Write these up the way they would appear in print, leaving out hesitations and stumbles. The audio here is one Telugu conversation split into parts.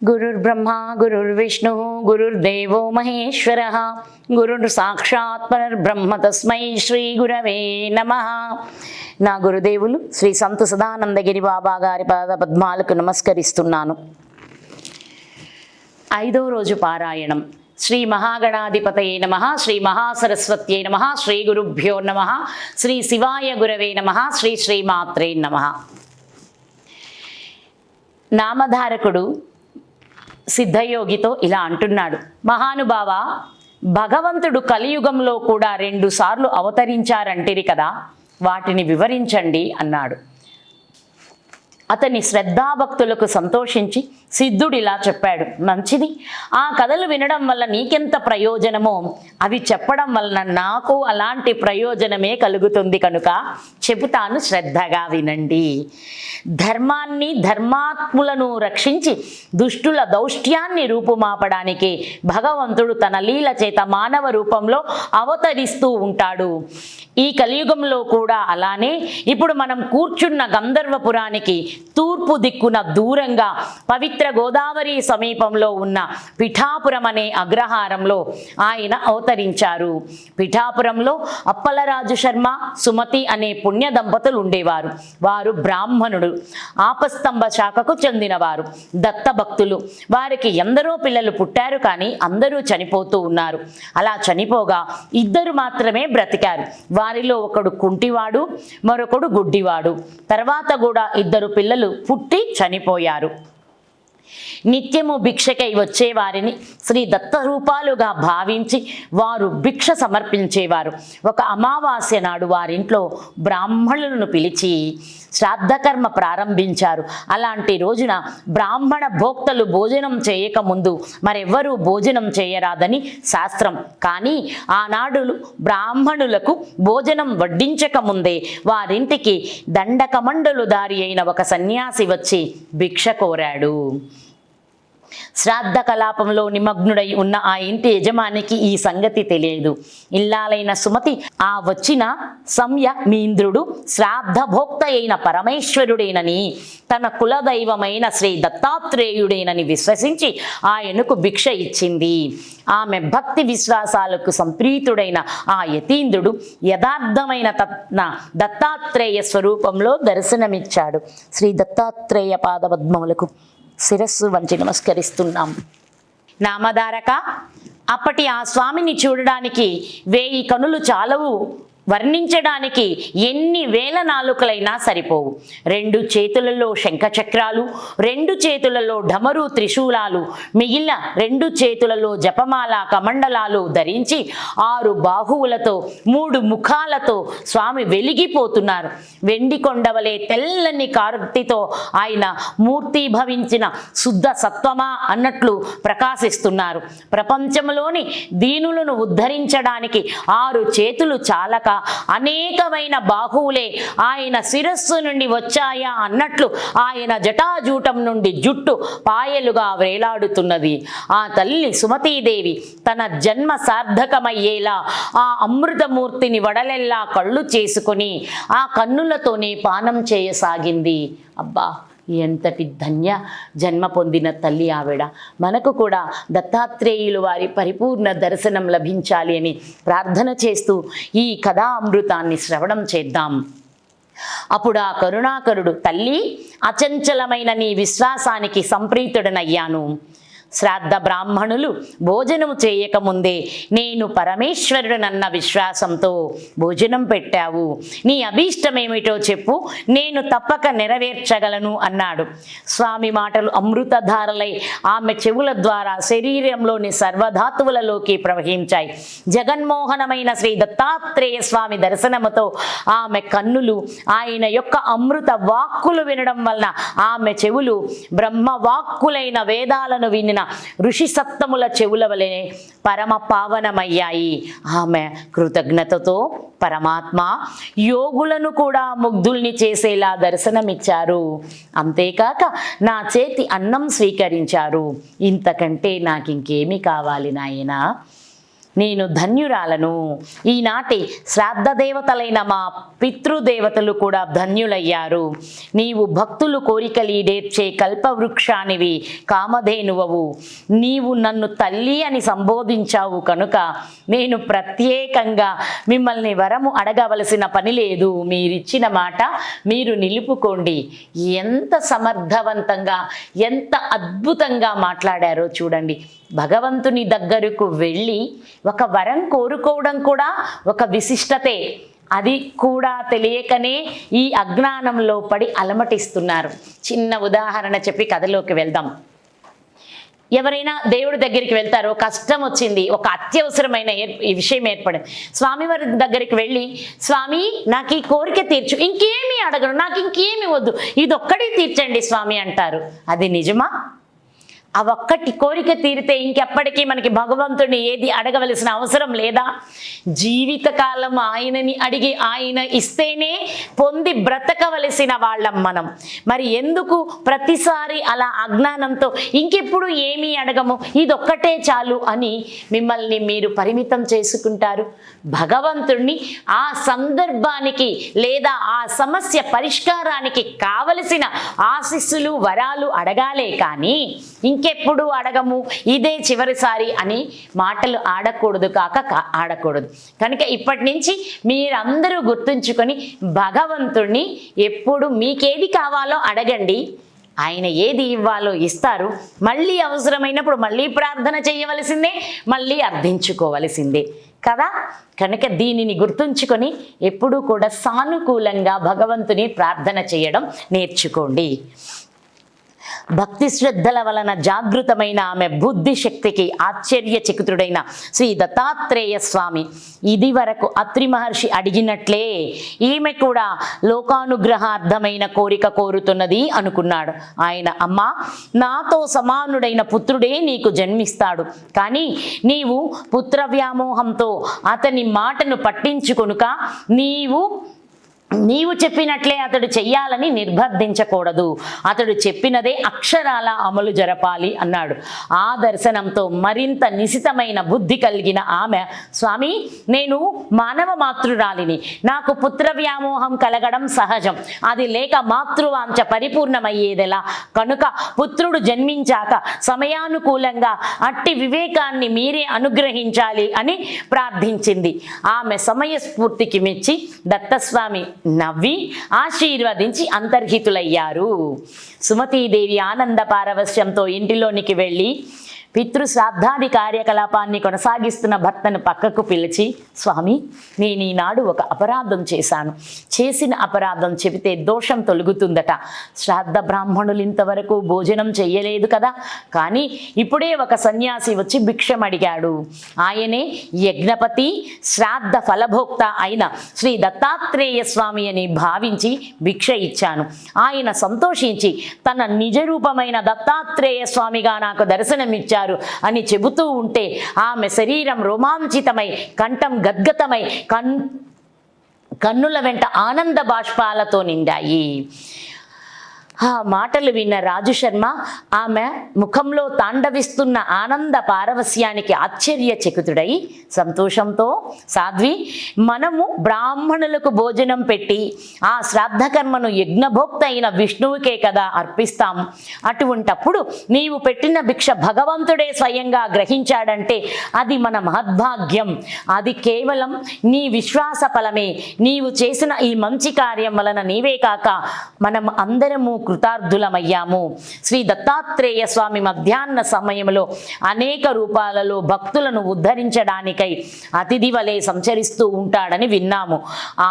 गुरुर्ब्रह्मा गुरुर्विष्णु गुरुर्देवो महेश्वरः गुरुर् साक्षात् परब्रह्म तस्मै श्री गुरवे नमः। నా గురుదేవులు శ్రీ సంత సదానందగిరి బాబా గారి పాద పద్మాలకు నమస్కరిస్తున్నాను. 5వ రోజు పారాయణం. శ్రీ మహాగణాధిపతయే నమః, శ్రీ మహాసరస్వత్యై నమః, శ్రీ గురుభ్యో నమః, శ్రీ శివాయ గురవే నమః, శ్రీ శ్రీమాత్రే నమః. నామధారకుడు సిద్ధయోగితో ఇలా అంటున్నాడు. మహానుభావ, భగవంతుడు కలియుగంలో కూడా 2 సార్లు అవతరించారంటిరి కదా, వాటిని వివరించండి అన్నాడు. అతని శ్రద్ధాభక్తులకు సంతోషించి సిద్ధుడు ఇలా చెప్పాడు. మంచిది, ఆ కథలు వినడం వల్ల నీకెంత ప్రయోజనమో అవి చెప్పడం వలన నాకు అలాంటి ప్రయోజనమే కలుగుతుంది కనుక చెబుతాను, శ్రద్ధగా వినండి. ధర్మాన్ని ధర్మాత్ములను రక్షించి దుష్టుల దౌష్ట్యాన్ని రూపుమాపడానికి భగవంతుడు తన లీల చేత మానవ రూపంలో అవతరిస్తూ ఉంటాడు. ఈ కలియుగంలో కూడా అలానే ఇప్పుడు మనం కూర్చున్న గంధర్వపురానికి తూర్పు దిక్కున దూరంగా పవిత్ర గోదావరి సమీపంలో ఉన్న పిఠాపురం అనే అగ్రహారంలో ఆయన అవతరించారు. పిఠాపురంలో అప్పలరాజు శర్మ, సుమతి అనే పుణ్య దంపతులు ఉండేవారు. వారు బ్రాహ్మణుడు, ఆపస్తంభ శాఖకు చెందినవారు, దత్తభక్తులు. వారికి ఎందరో పిల్లలు పుట్టారు, కానీ అందరూ చనిపోతూ ఉన్నారు. అలా చనిపోగా 2 మాత్రమే బ్రతికారు. వారిలో ఒకడు కుంటివాడు, మరొకడు గుడ్డివాడు. తర్వాత కూడా 2 పిల్లలు పుట్టి చనిపోయారు. నిత్యము భిక్షకై వచ్చే వారిని శ్రీ దత్త రూపాలుగా భావించి వారు భిక్ష సమర్పించేవారు. ఒక అమావాస్య నాడు వారింట్లో బ్రాహ్మణులను పిలిచి శ్రాద్ధకర్మ ప్రారంభించారు. అలాంటి రోజున బ్రాహ్మణ భోక్తలు భోజనం చేయకముందు మరెవ్వరూ భోజనం చేయరాదని శాస్త్రం. కానీ ఆనాడు బ్రాహ్మణులకు భోజనం వడ్డించకముందే వారింటికి దండకమండలు దారి అయిన ఒక సన్యాసి వచ్చి భిక్ష కోరాడు. శ్రాద్ధ కలాపంలో నిమగ్నుడై ఉన్న ఆ ఇంటి యజమానికి ఈ సంగతి తెలియదు. ఇల్లాలైన సుమతి ఆ వచ్చిన సంయమీంద్రుడు శ్రాద్ధ భోక్త అయిన పరమేశ్వరుడేనని, తన కులదైవమైన శ్రీ దత్తాత్రేయుడేనని విశ్వసించి ఆయనకు భిక్ష ఇచ్చింది. ఆమె భక్తి విశ్వాసాలకు సంప్రీతుడైన ఆ యతీంద్రుడు యథార్థమైన దత్తాత్రేయ స్వరూపంలో దర్శనమిచ్చాడు. శ్రీ దత్తాత్రేయ పాదపద్మములకు శిరస్సు వంచి నమస్కరిస్తున్నాం. నామధారక, అప్పటి ఆ స్వామిని చూడడానికి 1000 కనులు చాలవు, వర్ణించడానికి ఎన్ని వేల నాలుకలైనా సరిపోవు. 2 చేతులలో శంఖచక్రాలు, 2 చేతులలో ఢమరు త్రిశూలాలు, మిగిలిన 2 చేతులలో జపమాల కమండలాలు ధరించి 6 బాహువులతో 3 ముఖాలతో స్వామి వెలిగిపోతున్నారు. వెండి కొండవలే తెల్లని కార్తితో ఆయన మూర్తి భవించిన శుద్ధ సత్వమా అన్నట్లు ప్రకాశిస్తున్నారు. ప్రపంచంలోని దీనులను ఉద్ధరించడానికి 6 చేతులు చాలక అనేకమైన బాహువులే ఆయన శిరస్సు నుండి వచ్చాయా అన్నట్లు ఆయన జటాజూటం నుండి జుట్టు పాయలుగా వేలాడుతున్నది. ఆ తల్లి సుమతీదేవి తన జన్మ సార్థకమయ్యేలా ఆ అమృతమూర్తిని వడలెల్లా కళ్ళు చేసుకొని ఆ కన్నులతోనే పానం చేయసాగింది. అబ్బా, ఎంతటి ధన్య జన్మ పొందిన తల్లి ఆవిడ. మనకు కూడా దత్తాత్రేయులు వారి పరిపూర్ణ దర్శనం లభించాలి అని ప్రార్థన చేస్తూ ఈ కథా అమృతాన్ని శ్రవణం చేద్దాం. అప్పుడు ఆ కరుణాకరుడు, తల్లి, అచంచలమైన నీ విశ్వాసానికి సంప్రీతుడనయ్యాను. శ్రాద్ధ బ్రాహ్మణులు భోజనము చేయకముందే నేను పరమేశ్వరుడనన్న విశ్వాసంతో భోజనం పెట్టావు. నీ అభీష్టమేమిటో చెప్పు, నేను తప్పక నెరవేర్చగలను అన్నాడు. స్వామి మాటలు అమృతధారలై ఆమె చెవుల ద్వారా శరీరంలోని సర్వధాతువులలోకి ప్రవహించాయి. జగన్మోహనమైన శ్రీ దత్తాత్రేయ స్వామి దర్శనముతో ఆమె కన్నులు ఆయన యొక్క అమృత వాక్కులు వినడం వలన ఆమె చెవులు బ్రహ్మవాక్కులైన వేదాలను వినిన ఋషి సత్తముల చెవుల వలె పరమ పావనమయ్యాయి. ఆమె కృతజ్ఞతతో పరమాత్మ యోగులను కూడా ముగ్ధుల్ని చేసేలా దర్శనమిచ్చారు. అంతేకాక నా చేతి అన్నం స్వీకరించారు. ఇంతకంటే నాకు ఇంకేమి కావాలి నాయనా? నేను ధన్యురాలను. ఈనాటి శ్రాద్ధ దేవతలైన మా పితృదేవతలు కూడా ధన్యులయ్యారు. నీవు భక్తులు కోరికలీడేర్చే కల్పవృక్షానివి, కామధేనువవు. నీవు నన్ను తల్లి అని సంబోధించావు కనుక నేను ప్రత్యేకంగా మిమ్మల్ని వరము అడగవలసిన పని లేదు. మీరిచ్చిన మాట మీరు నిలుపుకోండి. ఎంత సమర్థవంతంగా, ఎంత అద్భుతంగా మాట్లాడారో చూడండి. భగవంతుని దగ్గరకు వెళ్ళి ఒక వరం కోరుకోవడం కూడా ఒక విశిష్టతే. అది కూడా తెలియకనే ఈ అజ్ఞానంలో పడి అలమటిస్తున్నారు. చిన్న ఉదాహరణ చెప్పి కథలోకి వెళ్దాం. ఎవరైనా దేవుడి దగ్గరికి వెళ్తారో, కష్టం వచ్చింది, ఒక అత్యవసరమైన విషయం ఏర్పడింది, స్వామివారి దగ్గరికి వెళ్ళి స్వామి నాకు ఈ కోరిక తీర్చు, ఇంకేమీ అడగను, నాకు ఇంకేమీ వద్దు, ఇదొక్కడే తీర్చండి స్వామి అంటారు. అది నిజమా? ఆ ఒక్కటి కోరిక తీరితే ఇంకెప్పటికీ మనకి భగవంతుడిని ఏది అడగవలసిన అవసరం లేదా? జీవితకాలం ఆయనని అడిగి ఆయన ఇస్తేనే పొంది బ్రతకవలసిన వాళ్ళం మనం. మరి ఎందుకు ప్రతిసారి అలా అజ్ఞానంతో ఇంకెప్పుడు ఏమీ అడగము, ఇదొక్కటే చాలు అని మిమ్మల్ని మీరు పరిమితం చేసుకుంటారు? భగవంతుడిని ఆ సందర్భానికి లేదా ఆ సమస్య పరిష్కారానికి కావలసిన ఆశీస్సులు వరాలు అడగాలే కానీ ఇంకెప్పుడు అడగము, ఇదే చివరిసారి అని మాటలు ఆడకూడదు, ఆడకూడదు. కనుక ఇప్పటి నుంచి మీరందరూ గుర్తుంచుకొని భగవంతుడిని ఎప్పుడు మీకేది కావాలో అడగండి, ఆయన ఏది ఇవ్వాలో ఇస్తారు. మళ్ళీ అవసరమైనప్పుడు మళ్ళీ ప్రార్థన చేయవలసిందే, మళ్ళీ అర్థించుకోవలసిందే కదా. కనుక దీనిని గుర్తుంచుకొని ఎప్పుడూ కూడా సానుకూలంగా భగవంతుని ప్రార్థన చేయడం నేర్చుకోండి. భక్తి శ్రద్ధల వలన జాగృతమైన ఆమె బుద్ధి శక్తికి ఆశ్చర్యచకితుడైన శ్రీ దత్తాత్రేయ స్వామి ఇది వరకు అత్రి మహర్షి అడిగినట్లే ఈమె కూడా లోకానుగ్రహార్థమైన కోరిక కోరుతున్నది అనుకున్నాడు. ఆయన అమ్మా, నాతో సమానుడైన పుత్రుడే నీకు జన్మిస్తాడు, కానీ నీవు పుత్ర వ్యామోహంతో అతని మాటను పట్టించుకొనుక నీవు చెప్పినట్లే అతడు చెయ్యాలని నిర్బంధించకూడదు. అతడు చెప్పినదే అక్షరాల అమలు జరపాలి అన్నాడు. ఆ దర్శనంతో మరింత నిశితమైన బుద్ధి కలిగిన ఆమె, స్వామి నేను మానవ మాతృరాలిని, నాకు పుత్ర వ్యామోహం కలగడం సహజం, అది లేక మాతృవాంఛ పరిపూర్ణమయ్యేదెలా? కనుక పుత్రుడు జన్మించాక సమయానుకూలంగా అట్టి వివేకాన్ని మీరే అనుగ్రహించాలి అని ప్రార్థించింది. ఆమె సమయస్ఫూర్తికి మెచ్చి దత్తస్వామి నవ్వి ఆశీర్వదించి అంతర్హితులయ్యారు. సుమతీదేవి ఆనంద పారవశ్యంతో ఇంటిలోనికి వెళ్ళి పితృశ్రాద్ధాది కార్యకలాపాన్ని కొనసాగిస్తున్న భర్తను పక్కకు పిలిచి, స్వామి నేను ఈనాడు ఒక అపరాధం చేశాను, చేసిన అపరాధం చెబితే దోషం తొలుగుతుందట. శ్రాద్ధ బ్రాహ్మణులు ఇంతవరకు భోజనం చెయ్యలేదు కదా, కానీ ఇప్పుడే ఒక సన్యాసి వచ్చి భిక్షం అడిగాడు. ఆయనే యజ్ఞపతి శ్రాద్ధ ఫలభోక్త అయిన శ్రీ దత్తాత్రేయ స్వామి అని భావించి భిక్ష ఇచ్చాను. ఆయన సంతోషించి తన నిజరూపమైన దత్తాత్రేయ స్వామిగా నాకు దర్శనమిచ్చారు అని చెబుతూ ఉంటే ఆమె శరీరం రోమాంచితమై కంఠం గద్గతమై కన్నుల వెంట ఆనంద బాష్పాలతో నిండాయి. ఆ మాటలు విన్న రాజు శర్మ ఆమె ముఖంలో తాండవిస్తున్న ఆనంద పారవస్యానికి ఆశ్చర్యచకితుడై సంతోషంతో, సాధ్వి మనము బ్రాహ్మణులకు భోజనం పెట్టి ఆ శ్రాద్ధకర్మను యజ్ఞభోక్త అయిన విష్ణువుకే కదా అర్పిస్తాము. అటువంటప్పుడు నీవు పెట్టిన భిక్ష భగవంతుడే స్వయంగా గ్రహించాడంటే అది మన మహద్భాగ్యం. అది కేవలం నీ విశ్వాస ఫలమే. నీవు చేసిన ఈ మంచి కార్యం వలన నీవే కాక మనం అందరము కృతార్థులమయ్యాము. శ్రీ దత్తాత్రేయ స్వామి మధ్యాహ్న సమయంలో అనేక రూపాలలో భక్తులను ఉద్ధరించడానికై అతిథి వలె సంచరిస్తూ ఉంటాడని విన్నాము.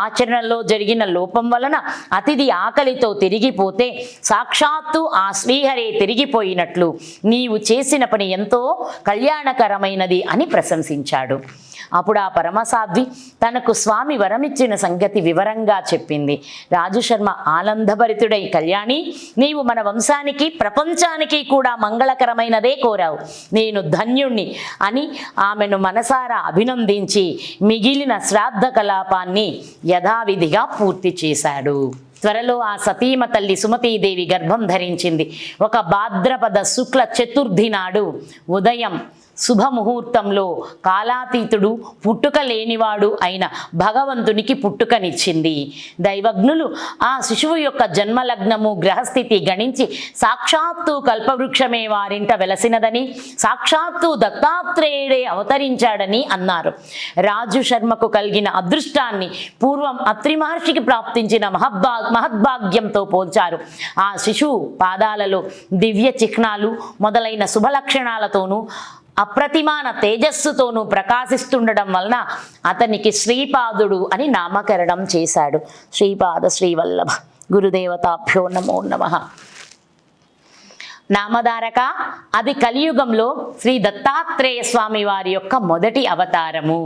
ఆచరణలో జరిగిన లోపం వలన అతిథి ఆకలితో తిరిగిపోతే సాక్షాత్తు ఆ శ్రీహరే తిరిగిపోయినట్లు నీవు చేసిన పని ఎంతో కళ్యాణకరమైనది అని ప్రశంసించాడు. అప్పుడు ఆ పరమసాధ్వి తనకు స్వామి వరమిచ్చిన సంగతి వివరంగా చెప్పింది. రాజుశర్మ ఆనందభరితుడై, కళ్యాణి, నీవు మన వంశానికి ప్రపంచానికి కూడా మంగళకరమైనదే కోరావు. నేను ధన్యుణ్ణి అని ఆమెను మనసారా అభినందించి మిగిలిన శ్రాద్ధ కలాపాన్ని యథావిధిగా పూర్తి చేశాడు. త్వరలో ఆ సతీమ తల్లి సుమతీదేవి గర్భం ధరించింది. ఒక భాద్రపద శుక్ల చతుర్థి నాడు ఉదయం శుభముహూర్తంలో కాలాతీతుడు, పుట్టుక లేనివాడు అయిన భగవంతునికి పుట్టుకనిచ్చింది. దైవజ్ఞులు ఆ శిశువు యొక్క జన్మలగ్నము, గ్రహస్థితి గణించి సాక్షాత్తు కల్పవృక్షమే వారింట వెలసినదని, సాక్షాత్తు దత్తాత్రేయుడే అవతరించాడని అన్నారు. రాజు శర్మకు కలిగిన అదృష్టాన్ని పూర్వం అత్రి మహర్షికి ప్రాప్తించిన మహద్భాగ్యంతో పోల్చారు. ఆ శిశువు పాదాలలో దివ్య చిహ్నాలు మొదలైన శుభలక్షణాలతోనూ అప్రతిమాన తేజస్సుతోనూ ప్రకాశిస్తుండడం వలన అతనికి శ్రీపాదుడు అని నామకరణం చేశాడు. శ్రీపాద శ్రీవల్లభ గురుదేవతాభ్యో నమో నమః. నామధారక అది కలియుగంలో శ్రీ దత్తాత్రేయ స్వామి వారి యొక్క మొదటి అవతారము.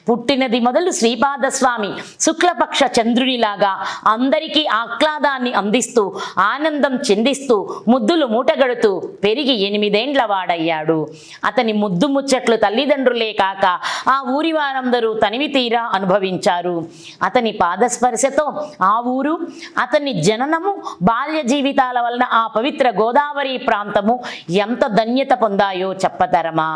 పుట్టినది మొదలు శ్రీపాదస్వామి శుక్లపక్ష చంద్రునిలాగా అందరికీ ఆహ్లాదాన్ని అందిస్తూ ఆనందం చెందిస్తూ ముద్దులు మూటగడుతూ పెరిగి 8 ఏండ్ల వాడయ్యాడు. అతని ముద్దు ముచ్చట్లు తల్లిదండ్రులే కాక ఆ ఊరి వారందరూ తనివి తీరా అనుభవించారు. అతని పాదస్పర్శతో ఆ ఊరు, అతని జననము, బాల్య జీవితాల వలన ఆ పవిత్ర గోదావరి ప్రాంతము ఎంత ధన్యత పొందాయో చెప్పతరమా.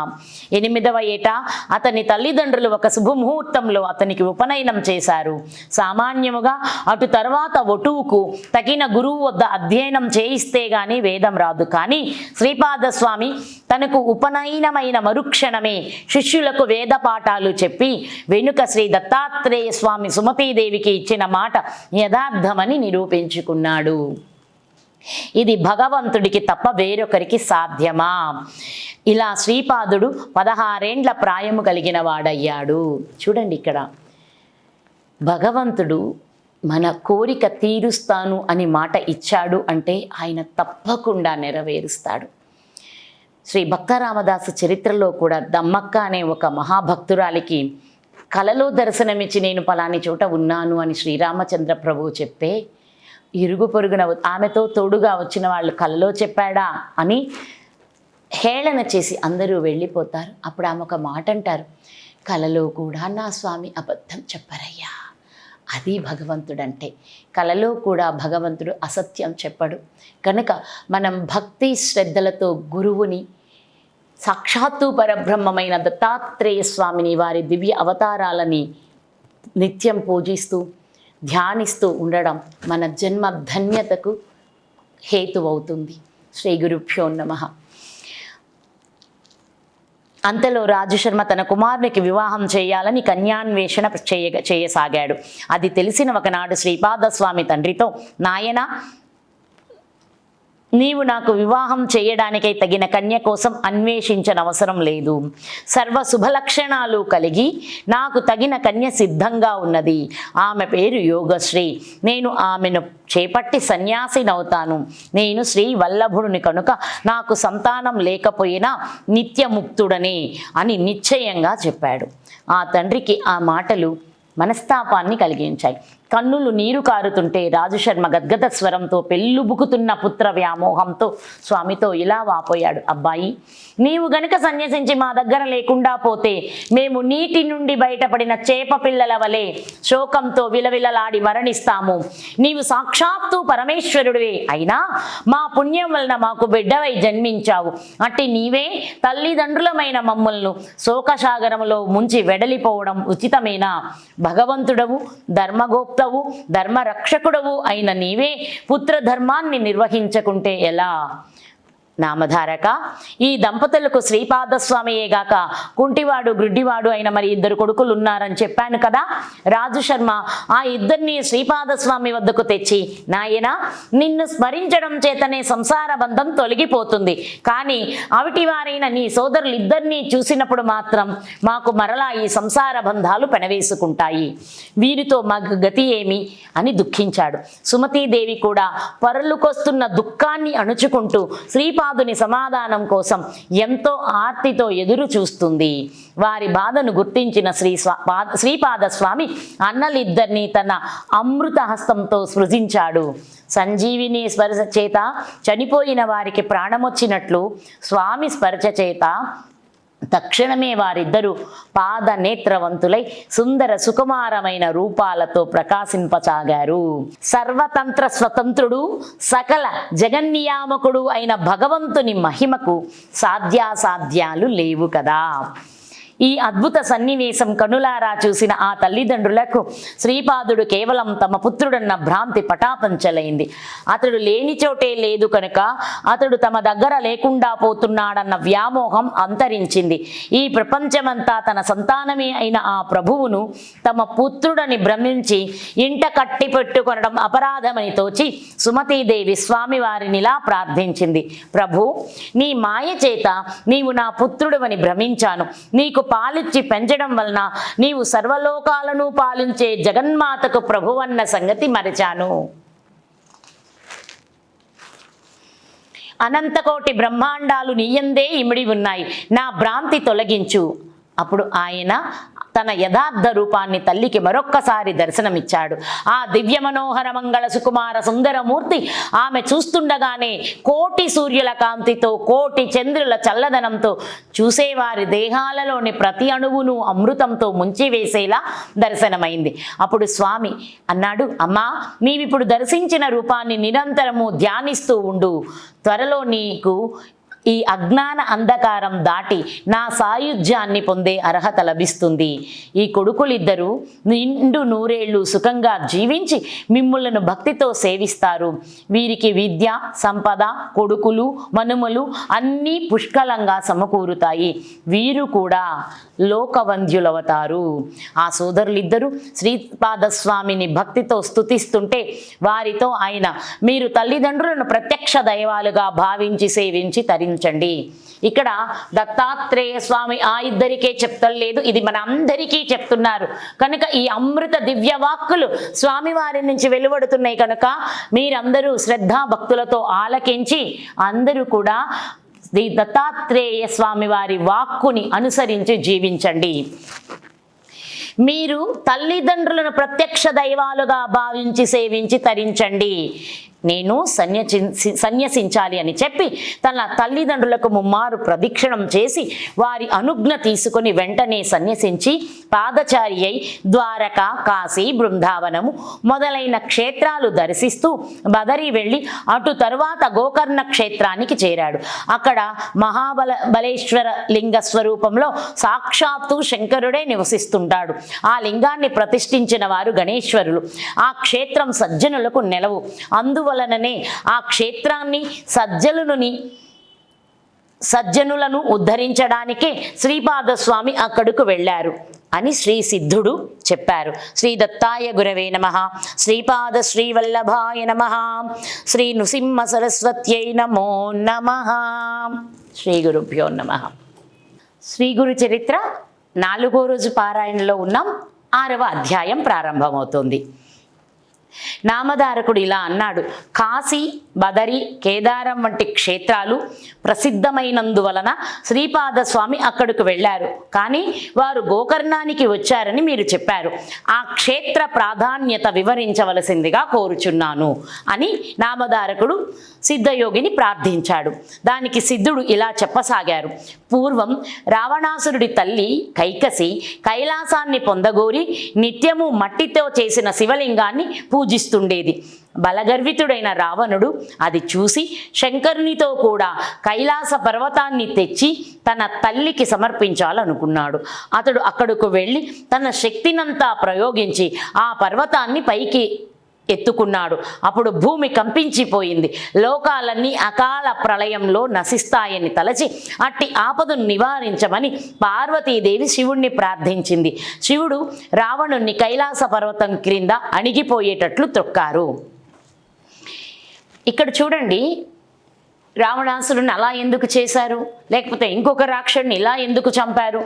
8వ ఏట అతని తల్లిదండ్రులు ఒక శుభముహూర్తంలో అతనికి ఉపనయనం చేశారు. సామాన్యముగా అటు తర్వాత వటువుకు తగిన గురువు వద్ద అధ్యయనం చేయిస్తే గాని వేదం రాదు. కానీ శ్రీపాదస్వామి తనకు ఉపనయనమైన మరుక్షణమే శిష్యులకు వేద పాఠాలు చెప్పి వెనుక శ్రీ దత్తాత్రేయ స్వామి సుమతీదేవికి ఇచ్చిన మాట యథార్థమని నిరూపించుకున్నాడు. ఇది భగవంతుడికి తప్ప వేరొకరికి సాధ్యమా? ఇలా శ్రీపాదుడు 16 ఏండ్ల ప్రాయము కలిగిన వాడయ్యాడు. చూడండి, ఇక్కడ భగవంతుడు మన కోరిక తీరుస్తాను అని మాట ఇచ్చాడు అంటే ఆయన తప్పకుండా నెరవేరుస్తాడు. శ్రీ భక్తరామదాసు చరిత్రలో కూడా దమ్మక్క అనే ఒక మహాభక్తురాలికి కలలో దర్శనమిచ్చి నేను పలాని చోట ఉన్నాను అని శ్రీరామచంద్ర ప్రభువు చెప్తే ఇరుగు పొరుగున ఆమెతో తోడుగా వచ్చిన వాళ్ళు కలలో చెప్పాడా అని హేళన చేసి అందరూ వెళ్ళిపోతారు. అప్పుడు ఆమె ఒక మాట అంటారు, కలలో కూడా నా స్వామి అబద్ధం చెప్పరయ్యా. అది భగవంతుడంటే. కలలో కూడా భగవంతుడు అసత్యం చెప్పడు. కనుక మనం భక్తి శ్రద్ధలతో గురువుని, సాక్షాత్తు పరబ్రహ్మమైన దత్తాత్రేయ స్వామిని, వారి దివ్య అవతారాలని నిత్యం పూజిస్తూ ధ్యానిస్తూ ఉండడం మన జన్మ ధన్యతకు హేతువవుతుంది. శ్రీ గురుభ్యో నమః. అంతలో రాజుశర్మ తన కుమారునికి వివాహం చేయాలని కన్యాన్వేషణ చేయసాగాడు. అది తెలిసిన ఒకనాడు శ్రీపాదస్వామి తండ్రితో, నాయనా, నీవు నాకు వివాహం చేయడానికై తగిన కన్య కోసం అన్వేషించనవసరం లేదు. సర్వ శుభలక్షణాలు కలిగి నాకు తగిన కన్య సిద్ధంగా ఉన్నది. ఆమె పేరు యోగశ్రీ. నేను ఆమెను చేపట్టి సన్యాసినవుతాను. నేను శ్రీ వల్లభుడిని కనుక నాకు సంతానం లేకపోయినా నిత్యముక్తుడనే అని నిశ్చయంగా చెప్పాడు. ఆ తండ్రికి ఆ మాటలు మనస్తాపాన్ని కలిగించాయి. కన్నులు నీరు కారుతుంటే రాజుశర్మ గద్గద స్వరంతో పెళ్ళుబుకుతున్న పుత్ర వ్యామోహంతో స్వామితో ఇలా వాపోయాడు, అబ్బాయి, నీవు గనుక సన్యసించి మా దగ్గర లేకుండా పోతే మేము నీటి నుండి బయటపడిన చేప పిల్లల వలె శోకంతో విలవిలలాడి మరణిస్తాము. నీవు సాక్షాత్తు పరమేశ్వరుడివే అయినా మా పుణ్యం వలన మాకు బిడ్డవై జన్మించావు. అట్టి నీవే తల్లిదండ్రులమైన మమ్మల్ని శోకసాగరములో ముంచి వెడలిపోవడం ఉచితమేనా? భగవంతుడవు, ధర్మగోప్త ధర్మరక్షకుడవు అయిన నీవే పుత్రధర్మాన్ని నిర్వహించకుంటే ఎలా? నామధారక, ఈ దంపతులకు శ్రీపాదస్వామియేగాక కుంటివాడు గ్రుడ్డివాడు అయిన మరి 2 కొడుకులు ఉన్నారని చెప్పాను కదా. రాజు శర్మ ఆ 2ని శ్రీపాదస్వామి వద్దకు తెచ్చి, నాయనా, నిన్ను స్మరించడం చేతనే సంసార బంధం తొలగిపోతుంది, కానీ అవిటివారైన నీ సోదరులు 2ని చూసినప్పుడు మాత్రం మాకు మరలా ఈ సంసార బంధాలు పెనవేసుకుంటాయి. వీరితో మాకు గతి ఏమి అని దుఃఖించాడు. సుమతీదేవి కూడా పరులుకొస్తున్న దుఃఖాన్ని అణుచుకుంటూ శ్రీపాదుని సమాధానం కోసం ఎంతో ఆర్తితో ఎదురు చూస్తుంది. వారి బాధను గుర్తించిన శ్రీపాదస్వామి అన్నలిద్దరినీ తన అమృత హస్తంతో సృజించాడు. సంజీవిని స్పర్శ చేత చనిపోయిన వారికి ప్రాణమొచ్చినట్లు స్వామి స్పర్శ చేత తక్షణమే వారిద్దరూ పాద నేత్రవంతులై సుందర సుకుమారమైన రూపాలతో ప్రకాశింపసాగారు. సర్వతంత్ర స్వతంత్రుడు, సకల జగన్నియామకుడు అయిన భగవంతుని మహిమకు సాధ్యాసాధ్యాలు లేవు కదా. ఈ అద్భుత సన్నివేశం కనులారా చూసిన ఆ తల్లిదండ్రులకు శ్రీపాదుడు కేవలం తమ పుత్రుడన్న భ్రాంతి పటాపంచలైంది. అతడు లేని చోటే లేదు కనుక అతడు తమ దగ్గర లేకుండా పోతున్నాడన్న వ్యామోహం అంతరించింది. ఈ ప్రపంచమంతా తన సంతానమే అయిన ఆ ప్రభువును తమ పుత్రుడని భ్రమించి ఇంట కట్టి పెట్టుకొనడం అపరాధమని తోచి సుమతీదేవి స్వామివారినిలా ప్రార్థించింది. ప్రభు, నీ మాయ చేత నీవు నా పుత్రుడవని భ్రమించాను. నీకు పాలిచ్చి పెంచడం వలన నీవు సర్వలోకాలను పాలించే జగన్మాతకు ప్రభువన్న సంగతి మరచాను. అనంతకోటి బ్రహ్మాండాలు నీయందే ఇమిడి ఉన్నాయి, నా భ్రాంతి తొలగించు. అప్పుడు ఆయన తన యథార్థ రూపాన్ని తల్లికి మరొక్కసారి దర్శనమిచ్చాడు. ఆ దివ్య మనోహర మంగళ సుకుమార సుందరమూర్తి ఆమె చూస్తుండగానే కోటి సూర్యుల కాంతితో, కోటి చంద్రుల చల్లదనంతో చూసేవారి దేహాలలోని ప్రతి అణువును అమృతంతో ముంచివేసేలా దర్శనమైంది. అప్పుడు స్వామి అన్నాడు, అమ్మా, నీవిప్పుడు దర్శించిన రూపాన్ని నిరంతరము ధ్యానిస్తూ ఉండు. త్వరలో నీకు ఈ అజ్ఞాన అంధకారం దాటి నా సాయుధ్యాన్ని పొందే అర్హత లభిస్తుంది. ఈ కొడుకులిద్దరూ నిండు నూరేళ్లు సుఖంగా జీవించి మిమ్ములను భక్తితో సేవిస్తారు. వీరికి విద్య, సంపద, కొడుకులు, మనుమలు అన్నీ పుష్కలంగా సమకూరుతాయి. వీరు కూడా లోకవంద్యులవుతారు. ఆ సోదరులిద్దరూ శ్రీపాదస్వామిని భక్తితో స్తుతిస్తుంటే వారితో ఆయన, మీరు తల్లిదండ్రులను ప్రత్యక్ష దైవాలుగా భావించి సేవించి తరించండి. ఇక్కడ దత్తాత్రేయ స్వామి ఆ ఇద్దరికే చెప్తలేదు, ఇది మన అందరికీ చెప్తున్నారు కనుక ఈ అమృత దివ్య వాక్కులు స్వామివారి నుంచి వెలువడుతున్నాయి కనుక మీరందరూ శ్రద్ధా భక్తులతో ఆలకించి అందరూ కూడా శ్రీ దత్తాత్రేయ స్వామి వారి వాక్కుని అనుసరించి జీవించండి. మీరు తల్లిదండ్రులను ప్రత్యక్ష దైవాలుగా భావించి సేవించి తరించండి. నేను సన్యసించాలి అని చెప్పి తన తల్లిదండ్రులకు ముమ్మారు ప్రదక్షిణం చేసి వారి అనుజ్ఞ తీసుకొని వెంటనే సన్యసించి పాదచారి అయి ద్వారక, కాశీ, బృందావనము మొదలైన క్షేత్రాలు దర్శిస్తూ బదరి వెళ్ళి అటు తరువాత గోకర్ణ క్షేత్రానికి చేరాడు. అక్కడ బలేశ్వర లింగ స్వరూపంలో సాక్షాత్తు శంకరుడే నివసిస్తుంటాడు. ఆ లింగాన్ని ప్రతిష్ఠించిన వారు గణేశ్వరులు. ఆ క్షేత్రం సజ్జనులకు నెలవు. అందువలననే ఆ క్షేత్రాన్ని సజ్జనులను ఉద్ధరించడానికే శ్రీపాదస్వామి అక్కడకు వెళ్ళారు అని శ్రీ సిద్ధుడు చెప్పారు. శ్రీ దత్తాయ గురవే నమః. శ్రీపాద శ్రీవల్లభాయ నమః. శ్రీ నృసింహ సరస్వత్యై నమో నమః. శ్రీ గురుభ్యో నమః. శ్రీ గురు చరిత్ర 4వ రోజు పారాయణలో ఉన్నాం. 6వ అధ్యాయం ప్రారంభమవుతోంది. నామధారకుడు ఇలా అన్నాడు, కాశీ, బదరి, కేదారం వంటి క్షేత్రాలు ప్రసిద్ధమైనందువలన శ్రీపాదస్వామి అక్కడికి వెళ్ళారు. కానీ వారు గోకర్ణానికి వచ్చారని మీరు చెప్పారు. ఆ క్షేత్ర ప్రాధాన్యత వివరించవలసిందిగా కోరుచున్నాను అని నామధారకుడు సిద్ధయోగిని ప్రార్థించాడు. దానికి సిద్ధుడు ఇలా చెప్పసాగారు. పూర్వం రావణాసురుడి తల్లి కైకసి కైలాసాన్ని పొందగోరి నిత్యము మట్టితో చేసిన శివలింగాన్ని పూజిస్తుండేది. బలగర్వితుడైన రావణుడు అది చూసి శంకరునితో కూడా కైలాస పర్వతాన్ని తెచ్చి తన తల్లికి సమర్పించాలనుకున్నాడు. అతడు అక్కడకు వెళ్ళి తన శక్తినంతా ప్రయోగించి ఆ పర్వతాన్ని పైకి ఎత్తుకున్నాడు. అప్పుడు భూమి కంపించిపోయింది. లోకాలన్నీ అకాల ప్రళయంలో నశిస్తాయని తలచి అట్టి ఆపదను నివారించమని పార్వతీదేవి శివుణ్ణి ప్రార్థించింది. శివుడు రావణుణ్ణి కైలాస పర్వతం క్రింద అణిగిపోయేటట్లు త్రొక్కారు. ఇక్కడ చూడండి, రావణాసురుని అలా ఎందుకు చేశారు, లేకపోతే ఇంకొక రాక్షసుని ఇలా ఎందుకు చంపారు,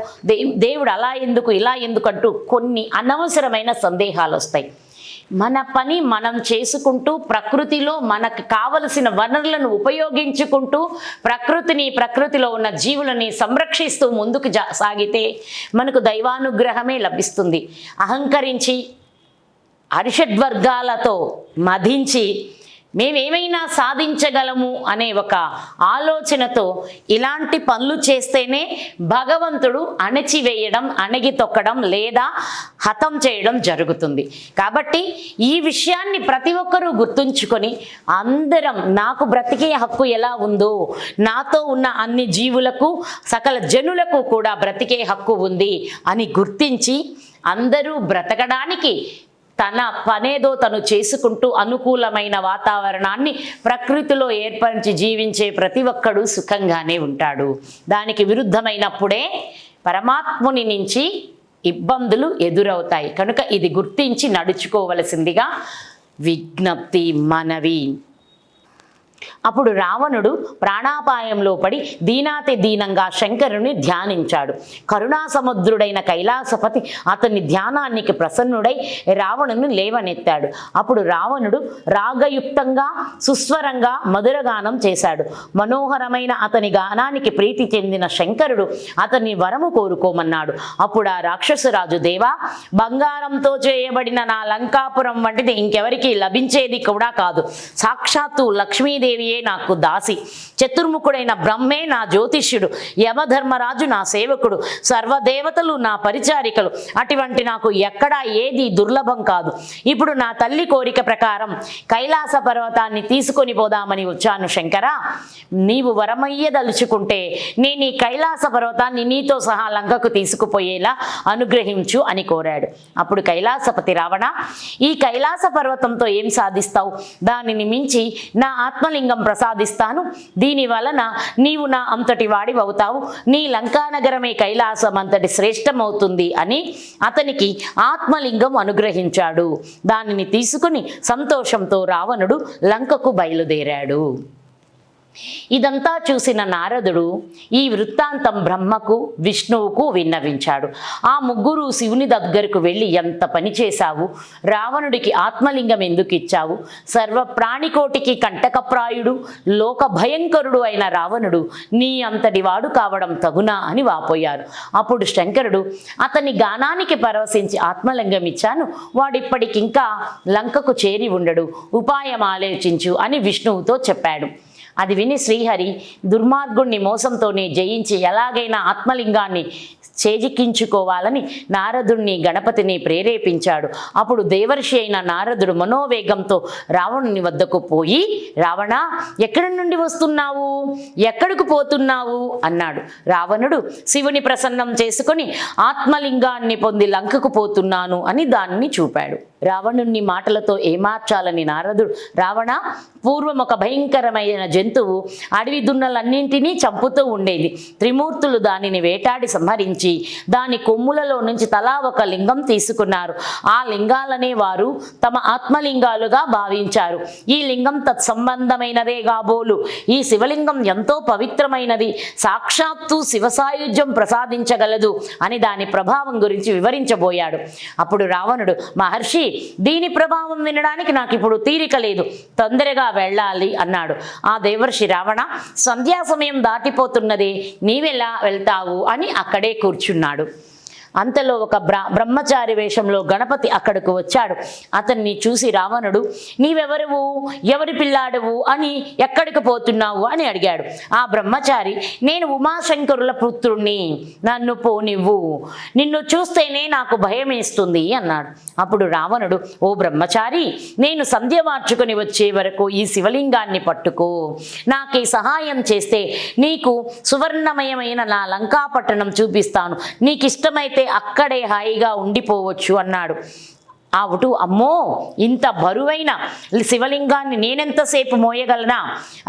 దేవుడు అలా ఎందుకు ఇలా ఎందుకు అంటూ కొన్ని అనవసరమైన సందేహాలు వస్తాయి. మన పని మనం చేసుకుంటూ ప్రకృతిలో మనకు కావలసిన వనరులను ఉపయోగించుకుంటూ ప్రకృతిలో ఉన్న జీవులని సంరక్షిస్తూ ముందుకు సాగితే మనకు దైవానుగ్రహమే లభిస్తుంది. అహంకరించి అరిషడ్వర్గాలతో మదించి మేమేమైనా సాధించగలము అనే ఒక ఆలోచనతో ఇలాంటి పనులు చేస్తేనే భగవంతుడు అణచివేయడం, అణగి తొక్కడం లేదా హతం చేయడం జరుగుతుంది. కాబట్టి ఈ విషయాన్ని ప్రతి ఒక్కరూ గుర్తుంచుకొని అందరం నాకు బ్రతికే హక్కు ఎలా ఉందో, నాతో ఉన్న అన్ని జీవులకు సకల జనులకు కూడా బ్రతికే హక్కు ఉంది అని గుర్తించి అందరూ బ్రతకడానికి తన పనేదో తను చేసుకుంటూ అనుకూలమైన వాతావరణాన్ని ప్రకృతిలో ఏర్పరిచి జీవించే ప్రతి ఒక్కడు సుఖంగానే ఉంటాడు. దానికి విరుద్ధమైనప్పుడే పరమాత్ముని నుంచి ఇబ్బందులు ఎదురవుతాయి. కనుక ఇది గుర్తించి నడుచుకోవలసిందిగా విజ్ఞప్తి, మనవి. అప్పుడు రావణుడు ప్రాణాపాయంలో పడి దీనాతి దీనంగా శంకరుని ధ్యానించాడు. కరుణాసముద్రుడైన కైలాసపతి అతని ధ్యానానికి ప్రసన్నుడై రావణుని లేవనెత్తాడు. అప్పుడు రావణుడు రాగయుక్తంగా సుస్వరంగా మధురగానం చేశాడు. మనోహరమైన అతని గానానికి ప్రీతి చెందిన శంకరుడు అతని వరము కోరుకోమన్నాడు. అప్పుడు ఆ రాక్షసరాజు, దేవా, బంగారంతో చేయబడిన నా లంకాపురం వంటిది ఇంకెవరికి లభించేది కూడా కాదు. సాక్షాత్తు లక్ష్మీదేవియే నాకు దాసి, చతుర్ముఖుడైన బ్రహ్మే నా జ్యోతిష్యుడు, యమధర్మరాజు నా సేవకుడు, సర్వదేవతలు నా పరిచారికలు. అటువంటి నాకు ఎక్కడా ఏది దుర్లభం కాదు. ఇప్పుడు నా తల్లి కోరిక ప్రకారం కైలాస పర్వతాన్ని తీసుకొని పోదామని వచ్చాను. శంకరా, నీవు వరమయ్యదలుచుకుంటే నేను ఈ కైలాస పర్వతాన్ని నీతో సహా లంకకు తీసుకుపోయేలా అనుగ్రహించు అని కోరాడు. అప్పుడు కైలాసపతి, రావణ, ఈ కైలాస పర్వతంతో ఏం సాధిస్తావు? దానిని మించి నా ఆత్మలింగం ప్రసాదిస్తాను. దీని వలన నీవు నా అంతటి వాడివవుతావు. నీ లంకానగరమే కైలాసం అంతటి శ్రేష్టమవుతుంది అని అతనికి ఆత్మలింగం అనుగ్రహించాడు. దానిని తీసుకుని సంతోషంతో రావణుడు లంకకు బయలుదేరాడు. ఇదంతా చూసిన నారదుడు ఈ వృత్తాంతం బ్రహ్మకు, విష్ణువుకు విన్నవించాడు. ఆ ముగ్గురు శివుని దగ్గరకు వెళ్ళి, ఎంత పని చేశావు? రావణుడికి ఆత్మలింగం ఎందుకు ఇచ్చావు? సర్వ ప్రాణికోటికి కంటకప్రాయుడు, లోక భయంకరుడు అయిన రావణుడు నీ అంతటి వాడు కావడం తగునా అని వాపోయారు. అప్పుడు శంకరుడు, అతని గానానికి పరవశించి ఆత్మలింగం ఇచ్చాను, వాడిప్పటికింకా లంకకు చేరి ఉండడు, ఉపాయం ఆలోచించు అని విష్ణువుతో చెప్పాడు. అది విని శ్రీహరి దుర్మార్గుణ్ణి మోసంతోనే జయించి ఎలాగైనా ఆత్మలింగాన్ని చేజిక్కించుకోవాలని నారదుణ్ణి, గణపతిని ప్రేరేపించాడు. అప్పుడు దేవర్షి అయిన నారదుడు మనోవేగంతో రావణుని వద్దకు పోయి, రావణ, ఎక్కడి నుండి వస్తున్నావు, ఎక్కడికి పోతున్నావు అన్నాడు. రావణుడు శివుని ప్రసన్నం చేసుకొని ఆత్మలింగాన్ని పొంది లంకకు పోతున్నాను అని దాన్ని చూపాడు. రావణుని మాటలతో ఏమార్చాలని నారదుడు, రావణ, పూర్వం ఒక భయంకరమైన జంతువు అడవి దున్నలన్నింటినీ చంపుతూ ఉండేది. త్రిమూర్తులు దానిని వేటాడి సంహరించి దాని కొమ్ములలో నుంచి తలా ఒక లింగం తీసుకున్నారు. ఆ లింగాలనే వారు తమ ఆత్మలింగాలుగా భావించారు. ఈ లింగం తత్సంబంధమైనదే కాబోలు. ఈ శివలింగం ఎంతో పవిత్రమైనది, సాక్షాత్తు శివసాయుధ్యం ప్రసాదించగలదు అని దాని ప్రభావం గురించి వివరించబోయాడు. అప్పుడు రావణుడు, మహర్షి, దీని ప్రభావం వినడానికి నాకు ఇప్పుడు తీరిక లేదు, తొందరగా వెళ్ళాలి అన్నాడు. ఆ దేవర్షి, రావణ, సంధ్యా సమయం దాటిపోతున్నది, నీవెలా వెళ్తావు అని అక్కడే కూర్చున్నాడు. అంతలో ఒక బ్రహ్మచారి వేషంలో గణపతి అక్కడకు వచ్చాడు. అతన్ని చూసి రావణుడు, నీవెవరువు, ఎవరి పిల్లాడువు అని, ఎక్కడికి పోతున్నావు అని అడిగాడు. ఆ బ్రహ్మచారి, నేను ఉమాశంకరుల పుత్రుణ్ణి, నన్ను పోనివ్వు, నిన్ను చూస్తేనే నాకు భయం వేస్తుంది అన్నాడు. అప్పుడు రావణుడు, ఓ బ్రహ్మచారి, నేను సంధ్య మార్చుకొని వచ్చే వరకు ఈ శివలింగాన్ని పట్టుకో, నాకు ఈ సహాయం చేస్తే నీకు సువర్ణమయమైన నా లంకాపట్టణం చూపిస్తాను, నీకు ఇష్టమైతే అక్కడే హాయిగా ఉండిపోవచ్చు అన్నాడు. అమ్మో ఇంత బరువైన శివలింగాన్ని నేనెంతసేపు మోయగలనా,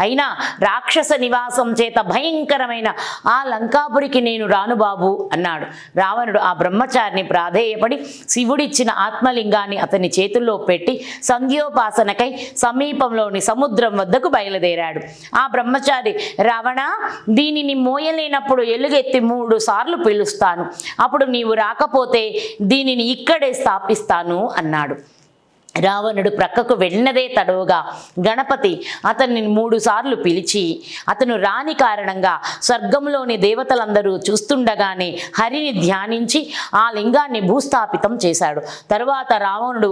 అయినా రాక్షస నివాసం చేత భయంకరమైన ఆ లంకాపురికి నేను రాను బాబు అన్నాడు. రావణుడు ఆ బ్రహ్మచారిని ప్రాధేయపడి శివుడిచ్చిన ఆత్మలింగాన్ని అతని చేతుల్లో పెట్టి సంధ్యోపాసనకై సమీపంలోని సముద్రం వద్దకు బయలుదేరాడు. ఆ బ్రహ్మచారి, రావణ, దీనిని మోయలేనప్పుడు ఎలుగెత్తి 3 సార్లు పిలుస్తాను, అప్పుడు నీవు రాకపోతే దీనిని ఇక్కడే స్థాపిస్తాను అన్నాడు. రావణుడు ప్రక్కకు వెళ్ళినదే తడవుగా గణపతి అతన్ని 3 సార్లు పిలిచి అతను రాని కారణంగా స్వర్గంలోని దేవతలందరూ చూస్తుండగానే హరిని ధ్యానించి ఆ లింగాన్ని భూస్థాపితం చేశాడు. తరువాత రావణుడు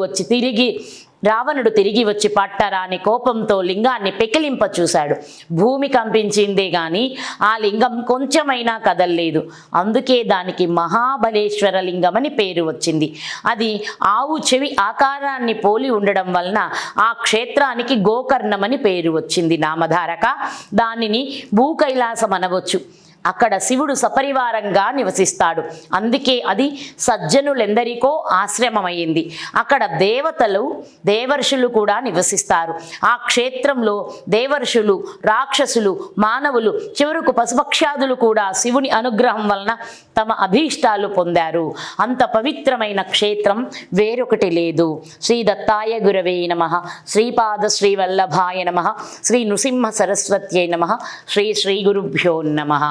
తిరిగి వచ్చి పట్టరాని కోపంతో లింగాన్ని పెకిలింప చూశాడు. భూమి కంపించిందే గాని ఆ లింగం కొంచెమైనా కదల్లేదు. అందుకే దానికి మహాబలేశ్వర లింగం అని పేరు వచ్చింది. అది ఆవు చెవి ఆకారాన్ని పోలి ఉండడం వలన ఆ క్షేత్రానికి గోకర్ణమని పేరు వచ్చింది నామధారక. దానిని భూకైలాసం అనవచ్చు. అక్కడ శివుడు సపరివారంగా నివసిస్తాడు. అందుకే అది సజ్జనులెందరికో ఆశ్రమమైంది. అక్కడ దేవర్షులు కూడా నివసిస్తారు. ఆ క్షేత్రంలో దేవర్షులు, రాక్షసులు, మానవులు, చివరకు పశుపక్షాదులు కూడా శివుని అనుగ్రహం వలన తమ అభీష్టాలు పొందారు. అంత పవిత్రమైన క్షేత్రం వేరొకటి లేదు. శ్రీ దత్తాయ గురవే నమః. శ్రీపాద శ్రీవల్లభాయ నమః. శ్రీ నృసింహ సరస్వత్యై నమః. శ్రీ గురుభ్యో నమః.